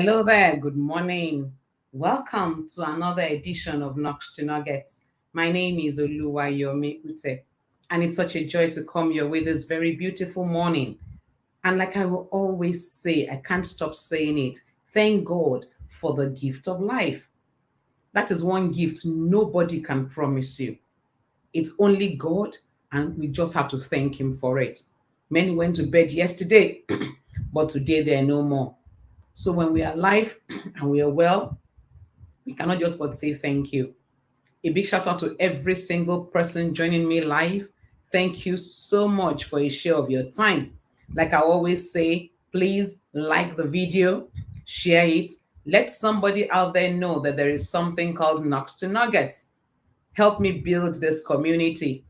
Hello there, good morning. Welcome to another edition of Knox to Nuggets. My name is Oluwayomi Ute, and it's such a joy to come your way this very beautiful morning. And like I will always say, I can't stop saying it. Thank God for the gift of life. That is one gift nobody can promise you. It's only God, and we just have to thank Him for it. Many went to bed yesterday, but today they are no more. So when we are alive and we are well, we cannot just but say thank you. A big shout out to every single person joining me live. Thank you so much for a share of your time. Like I always say, please like the video, share it, let somebody out there know that there is something called Knox to Nuggets. Help me build this community.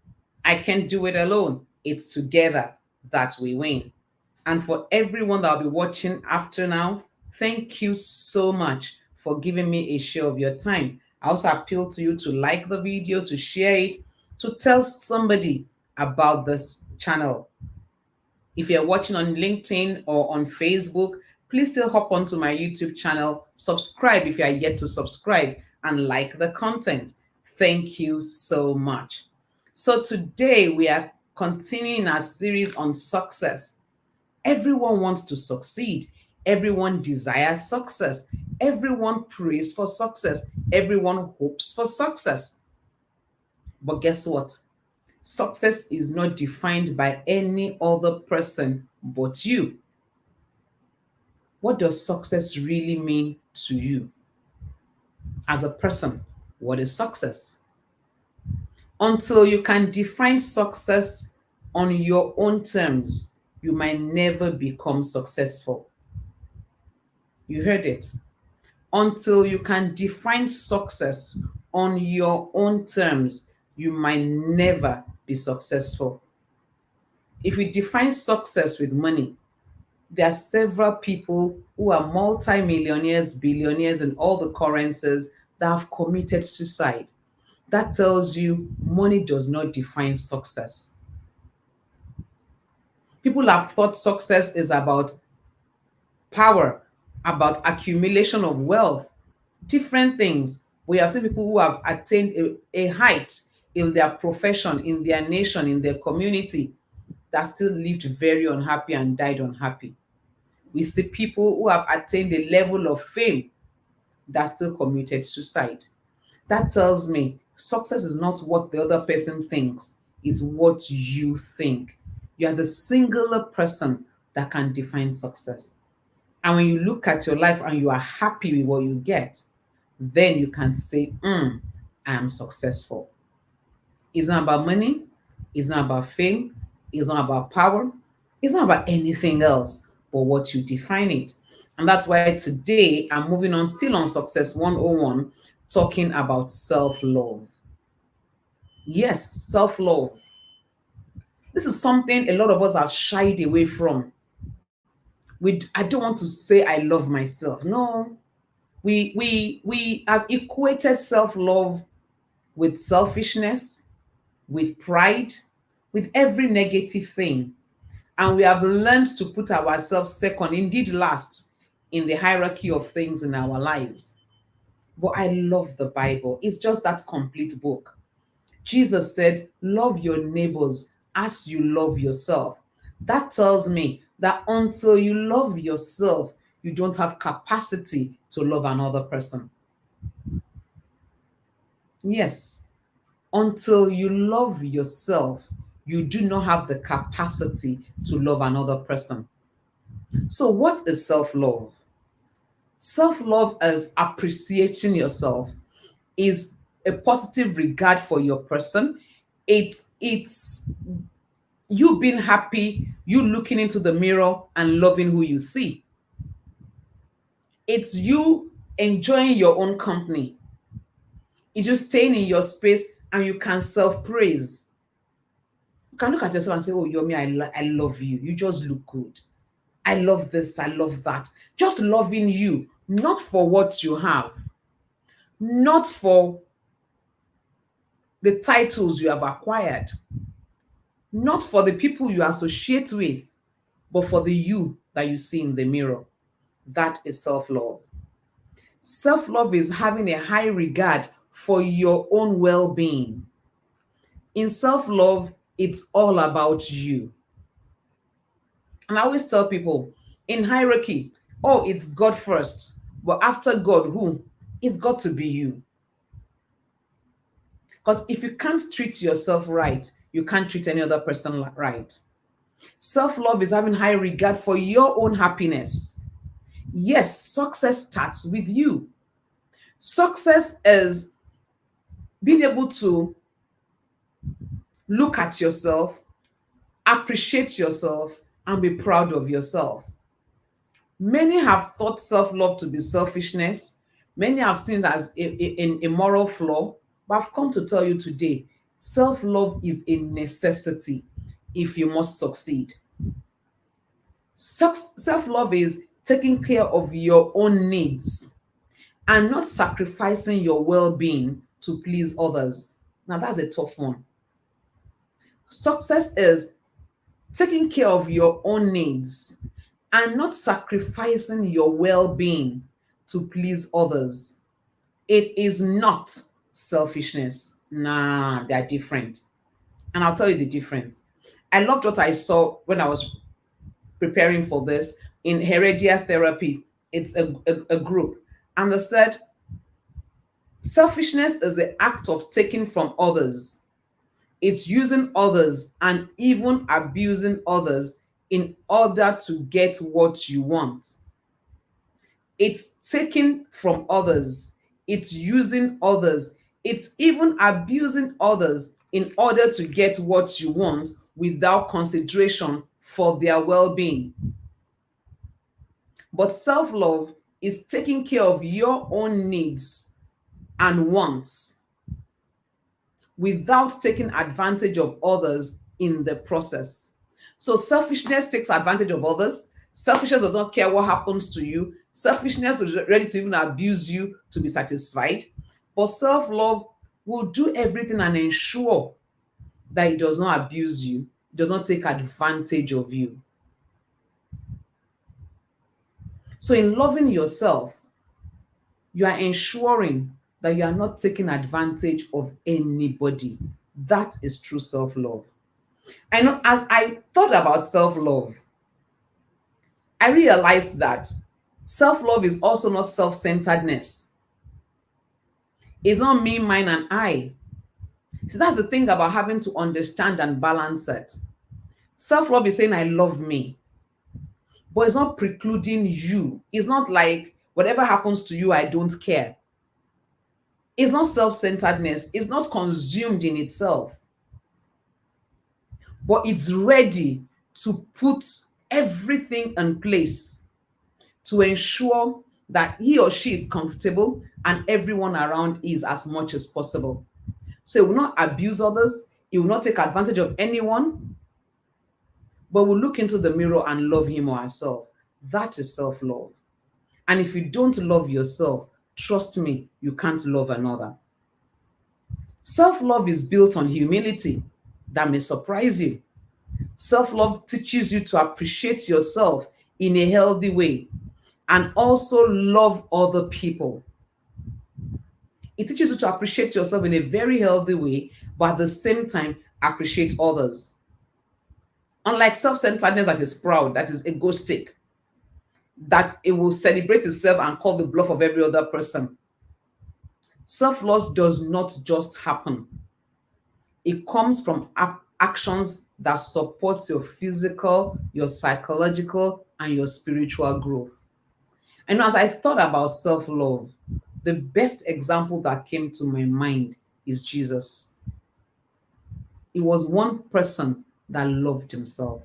I can't do it alone. It's together that we win. And for everyone that will be watching after now, thank you so much for giving me a share of your time. I also appeal to you to like the video, to share it, to tell somebody about this channel. If you're watching on LinkedIn or on Facebook, please still hop onto my YouTube channel, subscribe if you are yet to subscribe, and like the content. Thank you so much. So today we are continuing our series on success. Everyone wants to succeed. Everyone desires success. Everyone prays for success. Everyone hopes for success. But guess what? Success is not defined by any other person but you. What does success really mean to you? As a person, what is success? Until you can define success on your own terms, you might never become successful. You heard it. Until you can define success on your own terms, you might never be successful. If we define success with money, there are several people who are multimillionaires, billionaires, and all the currencies that have committed suicide. That tells you money does not define success. People have thought success is about power, about accumulation of wealth, different things. We have seen people who have attained a height in their profession, in their nation, in their community, that still lived very unhappy and died unhappy. We see people who have attained a level of fame that still committed suicide. That tells me success is not what the other person thinks, it's what you think. You are the singular person that can define success. And when you look at your life and you are happy with what you get, then you can say, I am successful. It's not about money, it's not about fame, it's not about power, it's not about anything else but what you define it. And that's why today I'm moving on, still on Success 101, talking about self love. Yes, self love. This is something a lot of us have shied away from. I don't want to say I love myself. No, we have equated self-love with selfishness, with pride, with every negative thing. And we have learned to put ourselves second, indeed last, in the hierarchy of things in our lives. But I love the Bible. It's just that complete book. Jesus said, love your neighbors as you love yourself. That tells me that until you love yourself, you don't have capacity to love another person. Yes, until you love yourself, you do not have the capacity to love another person. So, what is self love? Self love is appreciating yourself, is a positive regard for your person. It's you being happy, you looking into the mirror and loving who you see. It's you enjoying your own company. It's you staying in your space and you can self-praise. You can look at yourself and say, oh, Yomi, I love you. You just look good. I love this. I love that. Just loving you, not for what you have, not for the titles you have acquired, not for the people you associate with, but for the you that you see in the mirror. That is self-love. Self-love is having a high regard for your own well-being. In self-love, it's all about you. And I always tell people in hierarchy, oh, it's God first. But after God, who? It's got to be you. Because if you can't treat yourself right, you can't treat any other person right. Self-love is having high regard for your own happiness. Yes, success starts with you. Success is being able to look at yourself, appreciate yourself, and be proud of yourself. Many have thought self-love to be selfishness. Many have seen it as a moral flaw. But I've come to tell you today, self-love is a necessity if you must succeed. Self-love is taking care of your own needs and not sacrificing your well-being to please others. Now that's a tough one. Success is taking care of your own needs and not sacrificing your well-being to please others. It is not selfishness. Nah, they're different. And I'll tell you the difference. I loved what I saw when I was preparing for this in Heredia Therapy. It's a group. And they said, selfishness is the act of taking from others. It's using others and even abusing others in order to get what you want. It's taking from others. It's using others. It's even abusing others in order to get what you want without consideration for their well-being. But self-love is taking care of your own needs and wants without taking advantage of others in the process. So selfishness takes advantage of others. Selfishness does not care what happens to you. Selfishness is ready to even abuse you to be satisfied. But self-love will do everything and ensure that it does not abuse you, it does not take advantage of you. So in loving yourself, you are ensuring that you are not taking advantage of anybody. That is true self-love. I know as I thought about self-love, I realized that self-love is also not self-centeredness. It's not me, mine, and I. So that's the thing about having to understand and balance it. Self-love is saying, I love me, but it's not precluding you. It's not like whatever happens to you, I don't care. It's not self-centeredness. It's not consumed in itself, but it's ready to put everything in place to ensure that he or she is comfortable and everyone around is as much as possible. So it will not abuse others. It will not take advantage of anyone, but will look into the mirror and love him or herself. That is self-love. And if you don't love yourself, trust me, you can't love another. Self-love is built on humility. That may surprise you. Self-love teaches you to appreciate yourself in a healthy way and also love other people. It teaches you to appreciate yourself in a very healthy way, but at the same time, appreciate others. Unlike self-centeredness that is proud, that is egoistic, that it will celebrate itself and call the bluff of every other person. Self-love does not just happen. It comes from actions that support your physical, your psychological, and your spiritual growth. And as I thought about self-love, the best example that came to my mind is Jesus. It was one person that loved himself.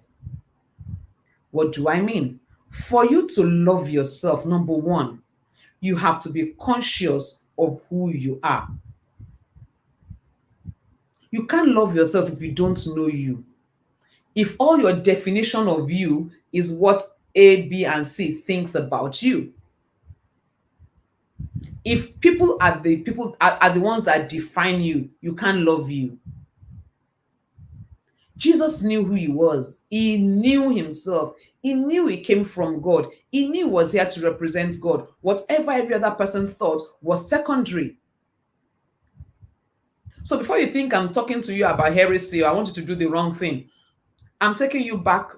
What do I mean? For you to love yourself, number one, you have to be conscious of who you are. You can't love yourself if you don't know you. If all your definition of you is what A, B, and C thinks about you, if people are the ones that define you, you can't love you. Jesus knew who he was. He knew himself. He knew he came from God. He knew he was here to represent God. Whatever every other person thought was secondary. So before you think I'm talking to you about heresy or I want you to do the wrong thing, I'm taking you back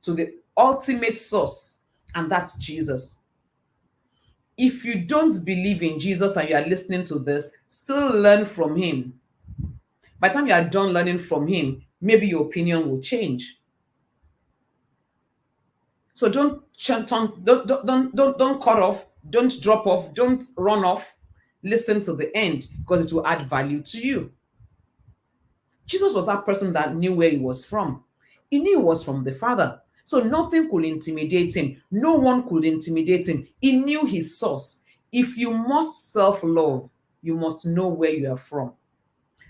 to the ultimate source, and that's Jesus. If you don't believe in Jesus and you are listening to this, still learn from him. By the time you are done learning from him, maybe your opinion will change. So don't cut off, don't drop off, don't run off. Listen to the end because it will add value to you. Jesus was that person that knew where he was from. He knew he was from the Father. So nothing could intimidate him. No one could intimidate him. He knew his source. If you must self-love, you must know where you are from.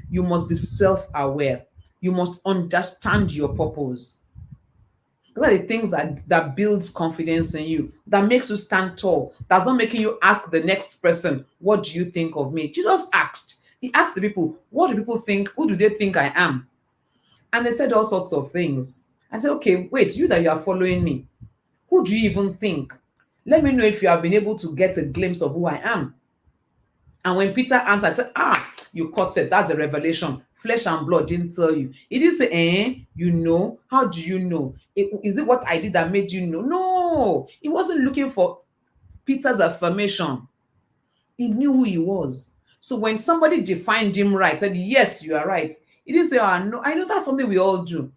You must be self-aware. You must understand your purpose. Those are the things that builds confidence in you, that makes you stand tall, that's not making you ask the next person, what do you think of me? Jesus asked. He asked the people, what do people think? Who do they think I am? And they said all sorts of things. I said, okay, wait, you that you are following me, who do you even think? Let me know if you have been able to get a glimpse of who I am. And when Peter answered, I said, you caught it. That's a revelation. Flesh and blood didn't tell you. He didn't say, you know. How do you know? Is it what I did that made you know? No. He wasn't looking for Peter's affirmation. He knew who he was. So when somebody defined him right, said, yes, you are right. He didn't say, no, I know that's something we all do.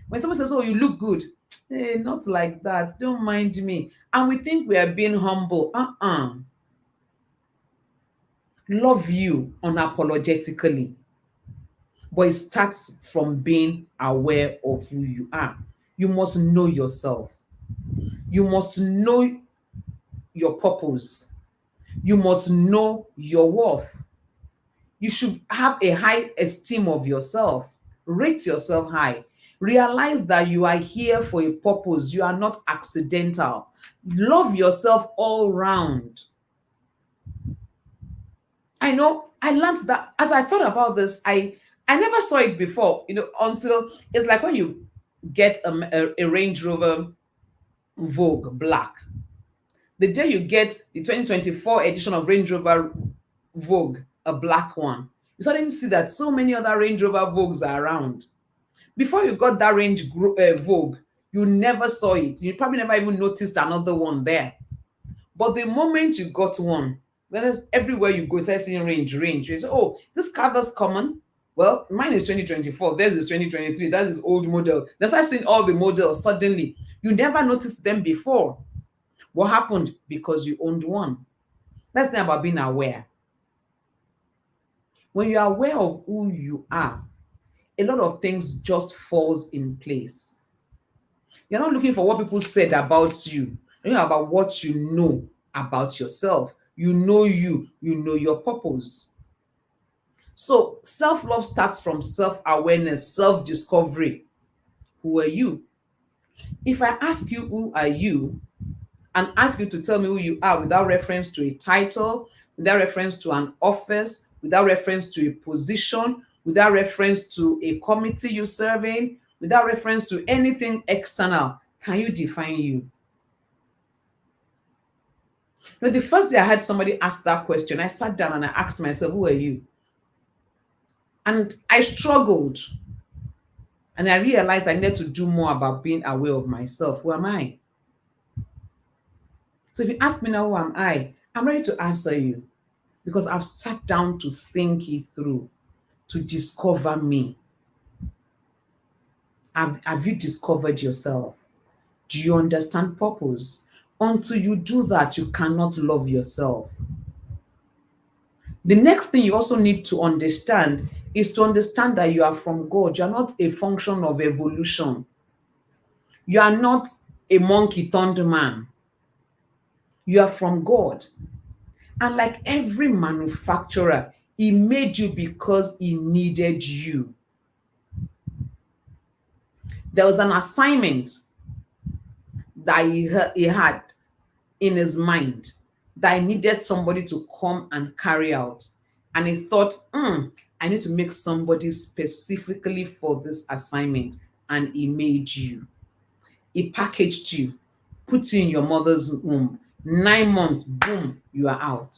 When someone says, oh, you look good. Hey, not like that. Don't mind me. And we think we are being humble. Love you unapologetically. But it starts from being aware of who you are. You must know yourself. You must know your purpose. You must know your worth. You should have a high esteem of yourself. Rate yourself high. Realize that you are here for a purpose. You are not accidental. Love yourself all round. I know I learned that as I thought about this, I never saw it before, until it's like when you get a Range Rover Vogue Black. The day you get the 2024 edition of Range Rover Vogue, a black one, you suddenly see that so many other Range Rover Vogues are around. Before you got that Vogue, you never saw it. You probably never even noticed another one there. But the moment you got one, then everywhere you go, you start seeing range. You say, oh, is this car that's common? Well, mine is 2024. Theirs is 2023. That is old model. That's why seeing all the models suddenly. You never noticed them before. What happened? Because you owned one. That's the thing about being aware. When you are aware of who you are, a lot of things just falls in place. You're not looking for what people said about you. You're looking about what you know about yourself. You know your purpose. So self-love starts from self-awareness, self-discovery. Who are you? If I ask you who are you and ask you to tell me who you are without reference to a title, without reference to an office, without reference to a position, without reference to a committee you serve in, without reference to anything external, can you define you? The first day I had somebody ask that question, I sat down and I asked myself, who are you? And I struggled. And I realized I needed to do more about being aware of myself. Who am I? So if you ask me now, who am I? I'm ready to answer you because I've sat down to think it through, to discover me. Have you discovered yourself? Do you understand purpose? Until you do that, you cannot love yourself. The next thing you also need to understand is to understand that you are from God. You are not a function of evolution. You are not a monkey turned man. You are from God. And like every manufacturer, he made you because he needed you. There was an assignment that he had in his mind that he needed somebody to come and carry out. And he thought, I need to make somebody specifically for this assignment. And he made you. He packaged you, put you in your mother's womb. 9 months, boom, you are out.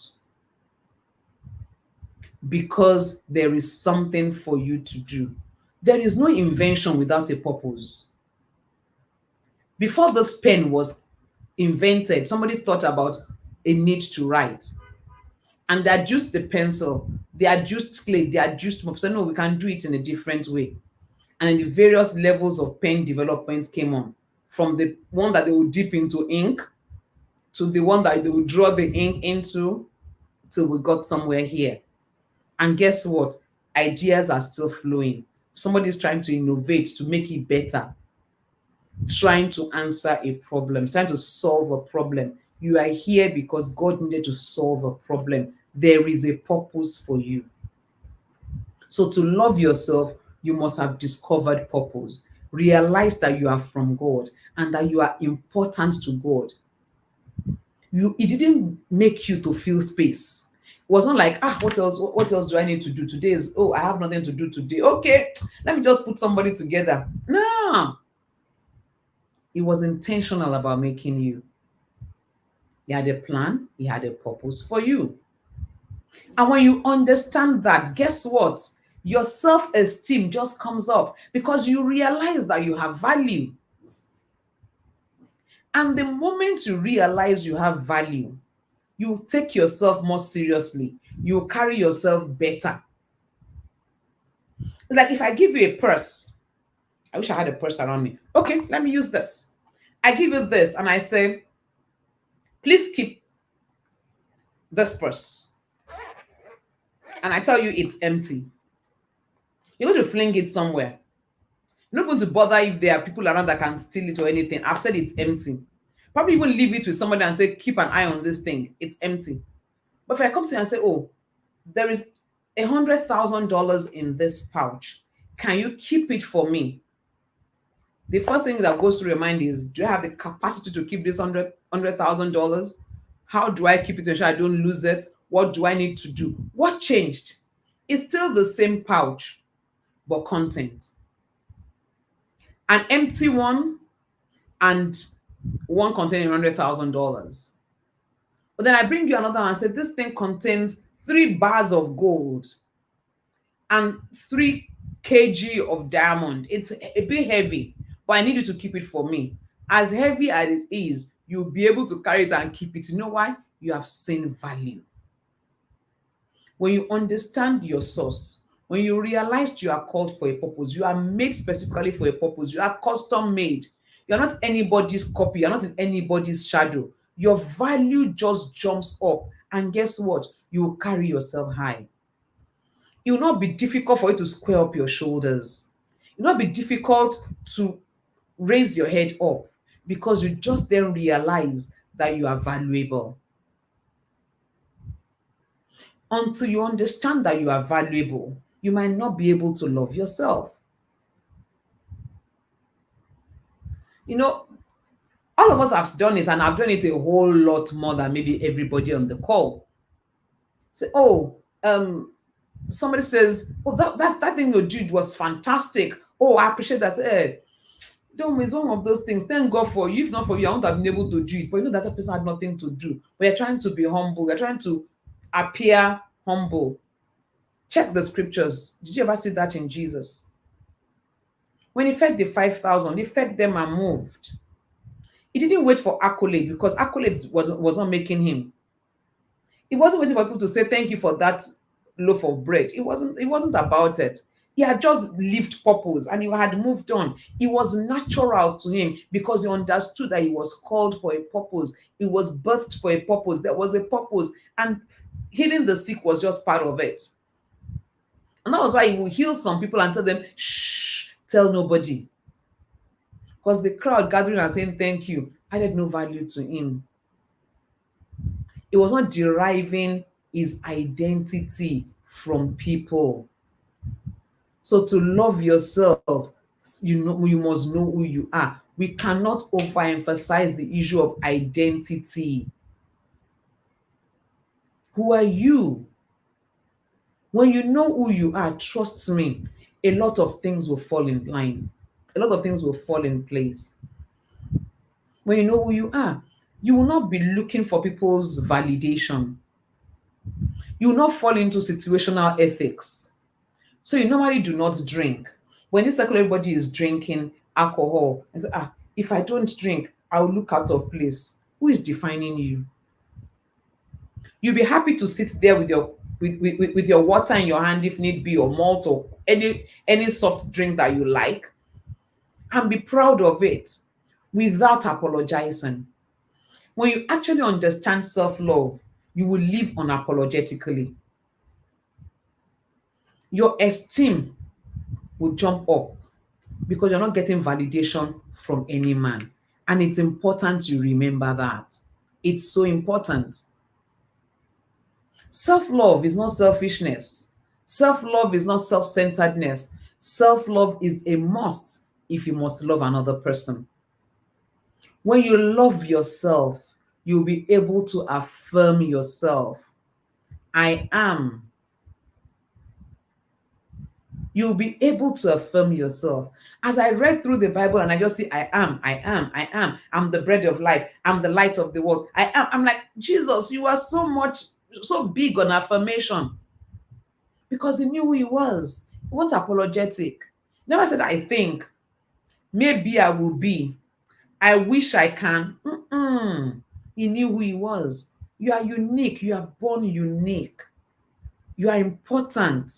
Because there is something for you to do. There is no invention without a purpose. Before this pen was invented, somebody thought about a need to write. And they adjust the pencil, they adjust clay, they adjust mops. No, we can do it in a different way. And then the various levels of pen development came on. From the one that they would dip into ink to the one that they would draw the ink into, till we got somewhere here. And guess what? Ideas are still flowing. Somebody's trying to innovate to make it better, trying to answer a problem, trying to solve a problem. You are here because God needed to solve a problem. There is a purpose for you. So to love yourself, you must have discovered purpose. Realize that you are from God and that you are important to God. It didn't make you to fill space. It was not like, what else do I need to do? Today is, I have nothing to do today. Okay, let me just put somebody together. No. It was intentional about making you. He had a plan, he had a purpose for you. And when you understand that, guess what? Your self-esteem just comes up because you realize that you have value. And the moment you realize you have value, you take yourself more seriously. You carry yourself better. It's like if I give you a purse, I wish I had a purse around me. Okay, let me use this. I give you this and I say, please keep this purse. And I tell you it's empty. You're going to fling it somewhere. You're not going to bother if there are people around that can steal it or anything. I've said it's empty. Probably even leave it with somebody and say, keep an eye on this thing. It's empty. But if I come to you and say, oh, there is $100,000 in this pouch. Can you keep it for me? The first thing that goes through your mind is, do I have the capacity to keep this $100,000? How do I keep it to ensure I don't lose it? What do I need to do? What changed? It's still the same pouch, but content. An empty one and one containing $100,000. But then I bring you another one and say, this thing contains 3 bars of gold and 3 kg of diamond. It's a bit heavy, but I need you to keep it for me. As heavy as it is, you'll be able to carry it and keep it. You know why? You have seen value. When you understand your source, when you realize you are called for a purpose, you are made specifically for a purpose, you are custom made. You're not anybody's copy, you're not in anybody's shadow. Your value just jumps up. And guess what? You will carry yourself high. It will not be difficult for you to square up your shoulders. It will not be difficult to raise your head up because you just then realize that you are valuable. Until you understand that you are valuable, you might not be able to love yourself. You know, all of us have done it, and I've done it a whole lot more than maybe everybody on the call. Say, somebody says, oh, that thing you did was fantastic. Oh, I appreciate that. Don't miss one of those things. Thank God for you. If not for you, I wouldn't have been able to do it. But you know that person had nothing to do. We're trying to be humble. We're trying to appear humble. Check the scriptures. Did you ever see that in Jesus? When he fed the 5,000, he fed them and moved. He didn't wait for accolade because accolades was not making him. He wasn't waiting for people to say thank you for that loaf of bread. It wasn't about it. He had just lived purpose and he had moved on. It was natural to him because he understood that he was called for a purpose. He was birthed for a purpose. There was a purpose, and healing the sick was just part of it. And that was why he would heal some people and tell them, shh, tell nobody. Because the crowd gathering and saying thank you added no value to him. It was not deriving his identity from people. So to love yourself, you must know who you are. We cannot overemphasize the issue of identity. Who are you? When you know who you are, trust me, a lot of things will fall in line. A lot of things will fall in place. When you know who you are, you will not be looking for people's validation. You will not fall into situational ethics. So you normally do not drink. When this circle everybody is drinking alcohol, and say, if I don't drink, I'll look out of place. Who is defining you? You'll be happy to sit there with your with your water in your hand if need be, or malt, or any soft drink that you like, and be proud of it without apologizing. When you actually understand self-love, you will live unapologetically. Your esteem will jump up because you're not getting validation from any man. And it's important you remember that. It's so important. Self-love is not selfishness. Self-love is not self-centeredness. Self-love is a must if you must love another person. When you love yourself, you'll be able to affirm yourself. I am. You'll be able to affirm yourself. As I read through the Bible and I just see, I am, I am, I am. I'm the bread of life. I'm the light of the world. I am. I'm like, Jesus, you are so big on affirmation, because he knew who he was. He wasn't apologetic. He never said, I think, maybe I will be, I wish I can. He knew who he was. You are unique. You are born unique. You are important.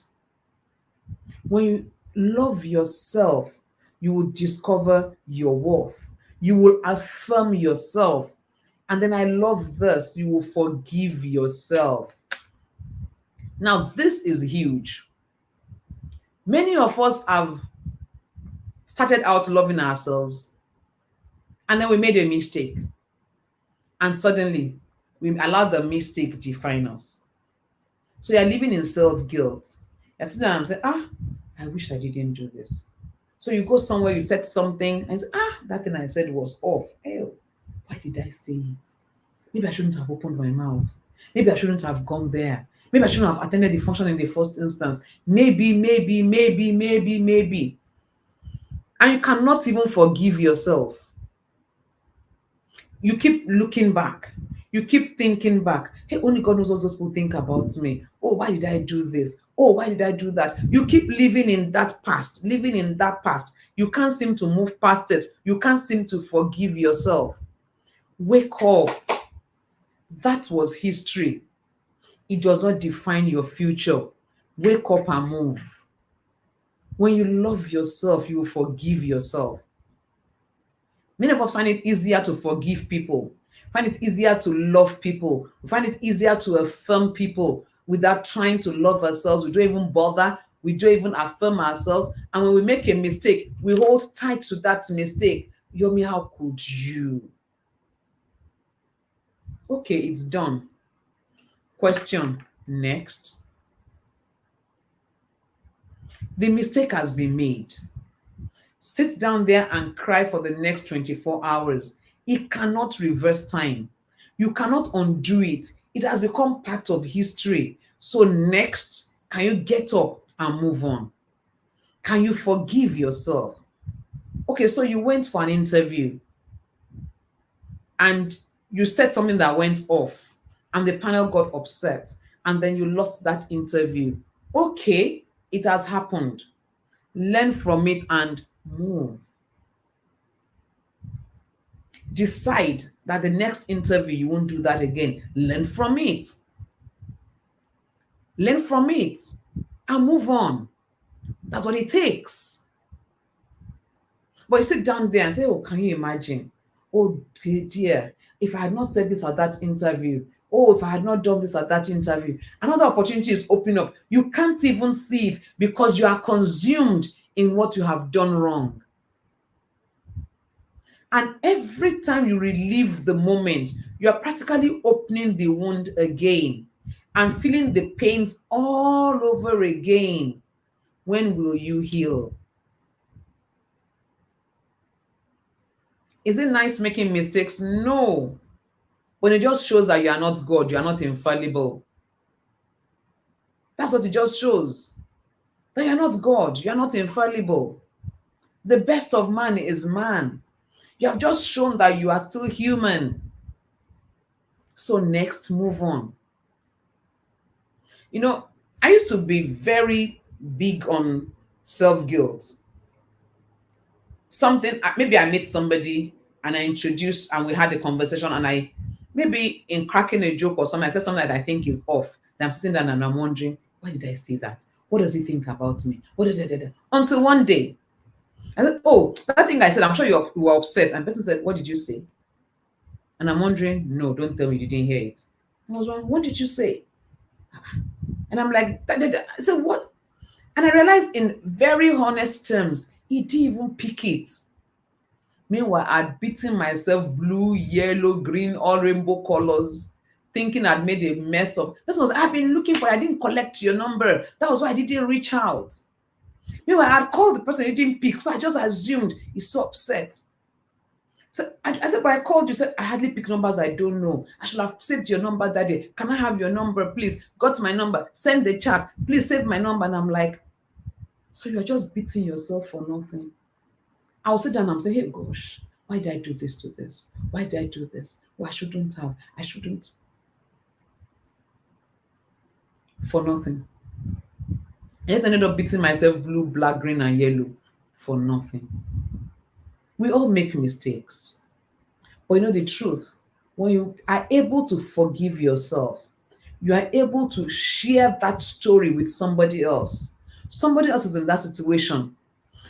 When you love yourself, you will discover your worth. You will affirm yourself. And then I love this, you will forgive yourself. Now, this is huge. Many of us have started out loving ourselves, and then we made a mistake. And suddenly, we allowed the mistake define us. So you're living in self-guilt. You're sitting there and saying, I wish I didn't do this. So you go somewhere, you said something, and say, that thing I said was off. Ew, why did I say it? Maybe I shouldn't have opened my mouth. Maybe I shouldn't have gone there. Maybe I shouldn't have attended the function in the first instance. Maybe. And you cannot even forgive yourself. You keep looking back. You keep thinking back. Hey, only God knows what those people think about me. Oh, why did I do this? Oh, why did I do that? You keep living in that past, living in that past. You can't seem to move past it. You can't seem to forgive yourself. Wake up. That was history. It does not define your future. Wake up and move. When you love yourself, you will forgive yourself. Many of us find it easier to forgive people, find it easier to love people, find it easier to affirm people without trying to love ourselves. We don't even bother. We don't even affirm ourselves. And when we make a mistake, we hold tight to that mistake. Yomi, how could you? Okay, it's done. Question next. The mistake has been made. Sit down there and cry for the next 24 hours. It cannot reverse time. You cannot undo it. It has become part of history. So next, can you get up and move on? Can you forgive yourself? Okay, so you went for an interview and you said something that went off and the panel got upset and then you lost that interview. Okay, it has happened. Learn from it and move. Decide that the next interview you won't do that again. Learn from it. Learn from it and move on. That's what it takes. But you sit down there and say, oh, can you imagine? Oh, dear, if I had not said this at that interview, oh, if I had not done this at that interview, another opportunity is opening up. You can't even see it because you are consumed in what you have done wrong. And every time you relive the moment, you are practically opening the wound again and feeling the pains all over again. When will you heal? Is it nice making mistakes? No. When it just shows that you are not God, you are not infallible. That's what it just shows. That you are not God, you are not infallible. The best of man is man. You have just shown that you are still human. So next, move on. You know, I used to be very big on self guilt. Something, maybe I met somebody and I introduced and we had a conversation, and I, maybe in cracking a joke or something, I said something that I think is off. And I'm sitting there and I'm wondering, why did I say that? What does he think about me? What did I? Until one day, I said, oh, that thing I said, I'm sure you were upset. And the person said, what did you say? And I'm wondering, no, don't tell me you didn't hear it. I was wrong. What did you say? And I'm like, I said, what? And I realized in very honest terms, he didn't even pick it. Meanwhile, I'd beaten myself blue, yellow, green, all rainbow colors, thinking I'd made a mess of. This was, I've been looking for, I didn't collect your number. That was why I didn't reach out. Meanwhile, I'd called the person, he didn't pick. So I just assumed he's so upset. So I said, but I called you, said, I hardly pick numbers I don't know. I should have saved your number that day. Can I have your number, please? Got my number, send the chat, please save my number. And I'm like, so you're just beating yourself for nothing. I'll sit down and say, hey, gosh, why did I do this to this? Why did I do this? Why shouldn't have? I shouldn't. For nothing. I just ended up beating myself blue, black, green, and yellow for nothing. We all make mistakes. But you know the truth, when you are able to forgive yourself, you are able to share that story with somebody else. Somebody else is in that situation.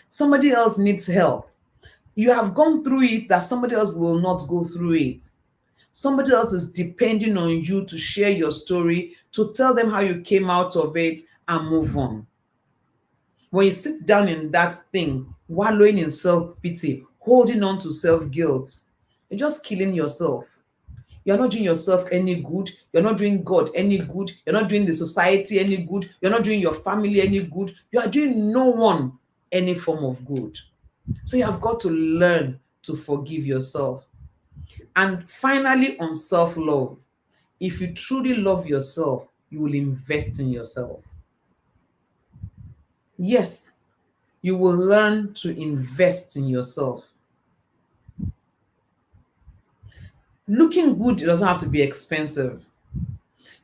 Somebody else needs help. You have gone through it that somebody else will not go through it. Somebody else is depending on you to share your story, to tell them how you came out of it and move on. When you sit down in that thing, wallowing in self pity, holding on to self guilt, you're just killing yourself. You're not doing yourself any good. You're not doing God any good. You're not doing the society any good. You're not doing your family any good. You are doing no one any form of good. So you have got to learn to forgive yourself. And finally, on self love, if you truly love yourself, you will invest in yourself. Yes, you will learn to invest in yourself. Looking good doesn't have to be expensive.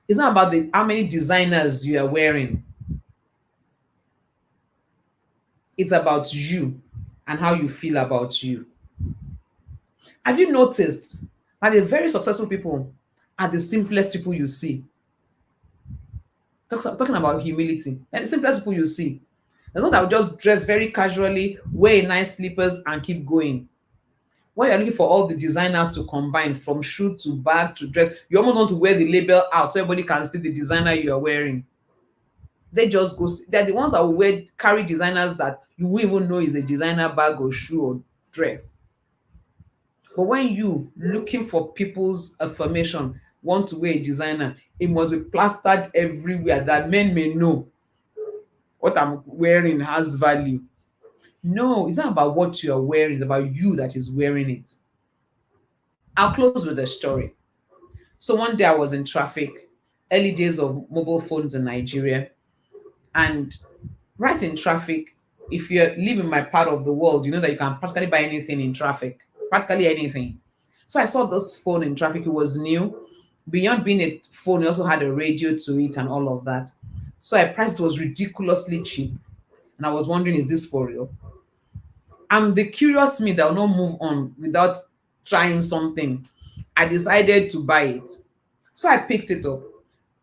It's not about how many designers you are wearing. It's about you and how you feel about you. Have you noticed that the very successful people are the simplest people you see? Talking about humility, and the simplest people you see. They're not that will just dress very casually, wear nice slippers, and keep going. When you're looking for all the designers to combine from shoe to bag to dress, you almost want to wear the label out so everybody can see the designer you are wearing. They just go, they're the ones that will carry designers that you won't even know is a designer bag or shoe or dress. But when you looking for people's affirmation, want to wear a designer, it must be plastered everywhere that men may know what I'm wearing has value. No, it's not about what you are wearing, it's about you that is wearing it. I'll close with a story. So one day I was in traffic, early days of mobile phones in Nigeria, and right in traffic, if you live in my part of the world, you know that you can practically buy anything in traffic, practically anything. So I saw this phone in traffic. It was new. Beyond being a phone, it also had a radio to it and all of that. So I priced it was ridiculously cheap. And I was wondering, is this for real? I'm the curious me that will not move on without trying something. I decided to buy it. So I picked it up,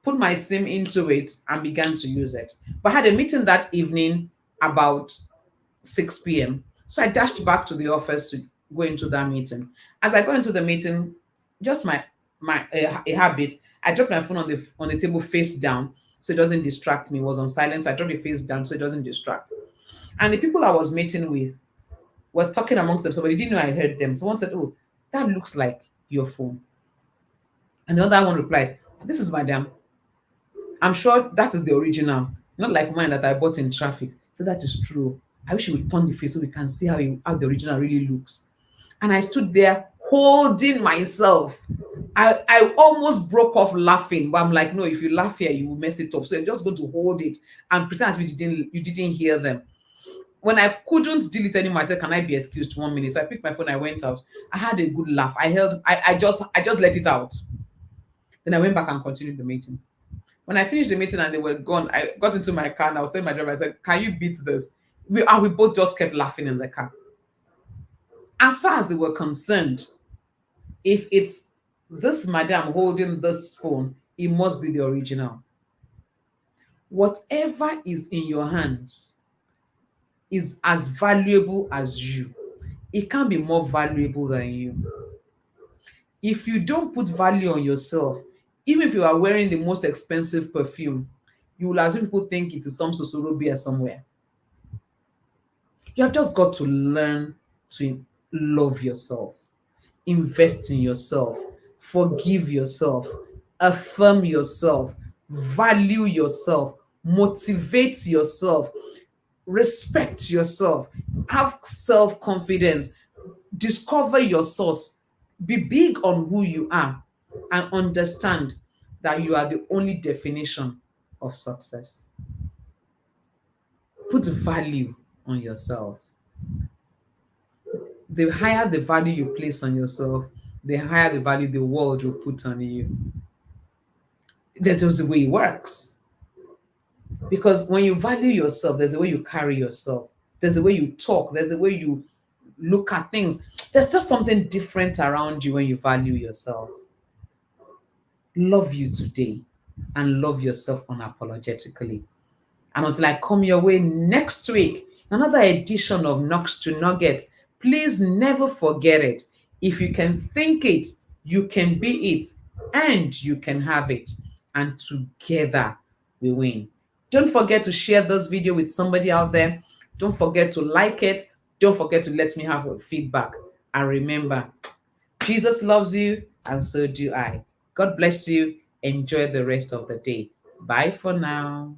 put my SIM into it, and began to use it. But I had a meeting that evening about 6 p.m. So I dashed back to the office to go into that meeting. As I got into the meeting, just a habit, I dropped my phone on the table face down so it doesn't distract me. It was on silent, so I dropped it face down so it doesn't distract. And the people I was meeting with were talking amongst themselves, but they didn't know I heard them. So one said, "Oh, that looks like your phone." And the other one replied, "This is madam. I'm sure that is the original, not like mine that I bought in traffic." So that is true. I wish you would turn the face so we can see how the original really looks. And I stood there holding myself. I almost broke off laughing, but I'm like, no, if you laugh here, you will mess it up. So you're just going to hold it and pretend as if you didn't hear them. When I couldn't deal it anymore, I said, "Can I be excused 1 minute?" So I picked my phone, I went out. I had a good laugh. I just let it out. Then I went back and continued the meeting. When I finished the meeting and they were gone, I got into my car and I was saying to my driver, I said, "Can you beat this?" We both just kept laughing in the car. As far as they were concerned, if it's this madam holding this phone, it must be the original. Whatever is in your hands is as valuable as you. It can't be more valuable than you. If you don't put value on yourself, even if you are wearing the most expensive perfume, you will assume people think it is some Sosoro beer somewhere. You have just got to learn to love yourself, invest in yourself, forgive yourself, affirm yourself, value yourself, motivate yourself, respect yourself, have self confidence, discover your source, be big on who you are, and understand that you are the only definition of success. Put value on yourself. The higher the value you place on yourself, the higher the value the world will put on you. That's just the way it works. Because when you value yourself, there's a way you carry yourself, there's a way you talk, there's a way you look at things. There's just something different around you when you value yourself. Love you today and love yourself unapologetically. And until I come your way next week, another edition of Knocks to Nuggets, please never forget it. If you can think it, you can be it, and you can have it. And together we win. Don't forget to share this video with somebody out there. Don't forget to like it. Don't forget to let me have your feedback. And remember, Jesus loves you, and so do I. God bless you. Enjoy the rest of the day. Bye for now.